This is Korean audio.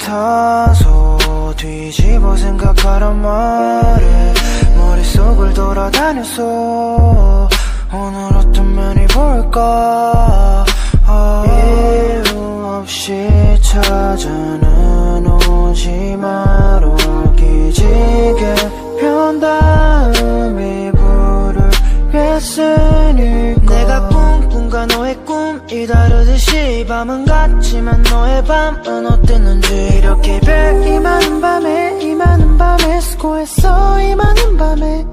같아서 뒤집어 생각하란 말에 머릿속을 돌아다녔어. 오늘 어떤 면이 볼까. 이유 없이 찾아는 오지 마로 기지개 편 다음에 부르겠으니까. 내가 꿈꾼과 너의 꿈이 다르듯이 밤은 같지만 너의 밤은 어땠는지. 이렇게 이 많은 밤에 수고했어. 이 많은 밤에